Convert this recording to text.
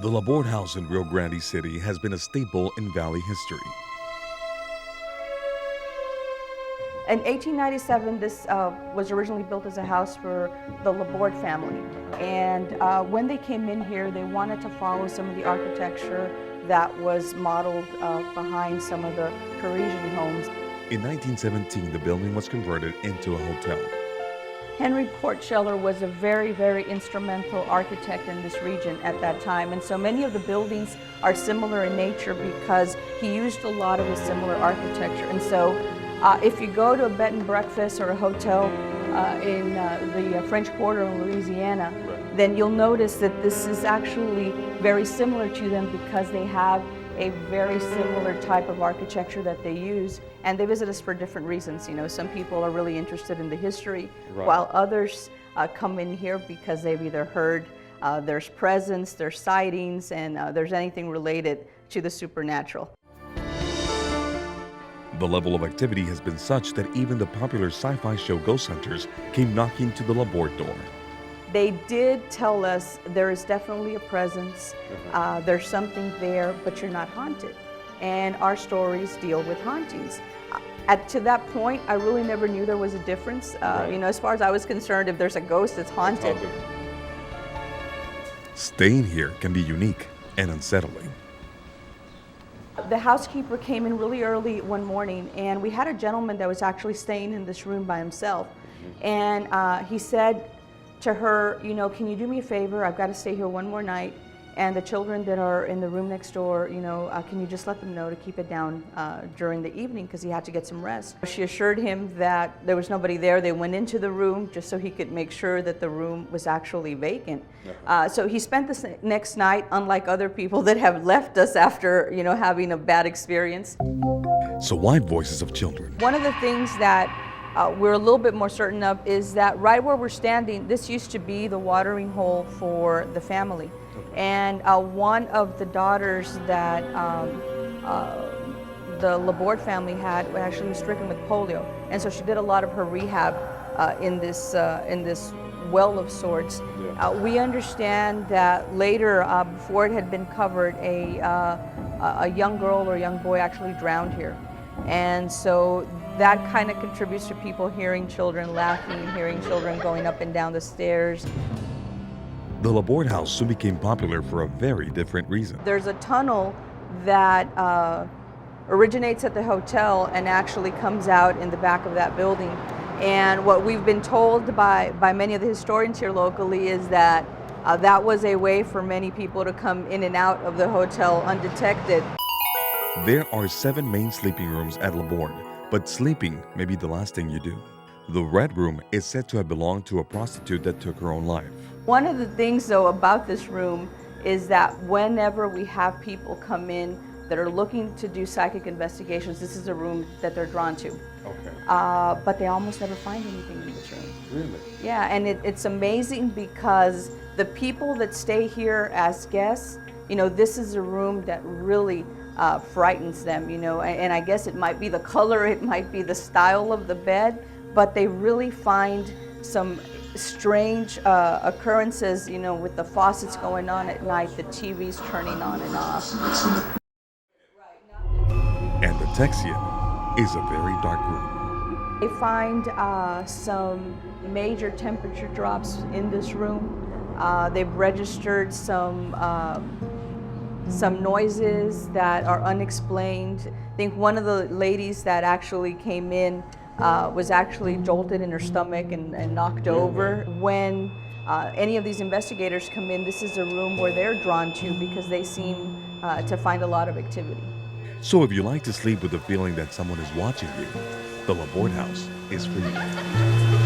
The Borde House in Rio Grande City has been a staple in Valley history. In 1897, this was originally built as a house for the Borde family. And when they came in here, they wanted to follow some of the architecture that was modeled behind some of the Parisian homes. In 1917, the building was converted into a hotel. Henry Portscheller was a very, very instrumental architect in this region at that time. And so many of the buildings are similar in nature because he used a lot of the similar architecture. And so if you go to a bed and breakfast or a hotel in the French Quarter in Louisiana, then you'll notice that this is actually very similar to them because they have a very similar type of architecture that they use, and they visit us for different reasons. You know, some people are really interested in the history, while others come in here because they've either heard there's presence, there's sightings, and there's anything related to the supernatural. The level of activity has been such that even the popular sci-fi show Ghost Hunters came knocking to the Borde door. They did tell us there is definitely a presence, there's something there, but you're not haunted. And our stories deal with hauntings. To that point, I really never knew there was a difference. You know, as far as I was concerned, if there's a ghost, it's haunted. Staying here can be unique and unsettling. The housekeeper came in really early one morning, and we had a gentleman that was actually staying in this room by himself. And he said to her, you know, can you do me a favor? I've got to stay here one more night. And the children that are in the room next door, you know, can you just let them know to keep it down during the evening because he had to get some rest. She assured him that there was nobody there. They went into the room just so he could make sure that the room was actually vacant. So he spent the next night, unlike other people that have left us after, you know, having a bad experience. So why voices of children? One of the things that we're a little bit more certain of is that right where we're standing, this used to be the watering hole for the family. And one of the daughters that the Borde family had actually was stricken with polio. And so she did a lot of her rehab in this well of sorts. We understand that later, before it had been covered, a young girl or young boy actually drowned here. And so that kind of contributes to people hearing children laughing, hearing children going up and down the stairs. The Borde House soon became popular for a very different reason. There's a tunnel that originates at the hotel and actually comes out in the back of that building. And what we've been told by many of the historians here locally is that that was a way for many people to come in and out of the hotel undetected. There are 7 main sleeping rooms at Borde, but sleeping may be the last thing you do. The Red Room is said to have belonged to a prostitute that took her own life. One of the things, though, about this room is that whenever we have people come in that are looking to do psychic investigations, this is a room that they're drawn to. Okay. But they almost never find anything in this room. Really? Yeah, and it's amazing because the people that stay here as guests, you know, this is a room that really frightens them, you know, and I guess it might be the color, it might be the style of the bed, but they really find some strange occurrences, you know, with the faucets going on at night, the TVs turning on and off. And the Texian is a very dark room. They find some major temperature drops in this room. They've registered some noises that are unexplained. I think one of the ladies that actually came in was actually jolted in her stomach and knocked over. When any of these investigators come in, this is a room where they're drawn to because they seem to find a lot of activity. So if you like to sleep with the feeling that someone is watching you, the Borde House is for you.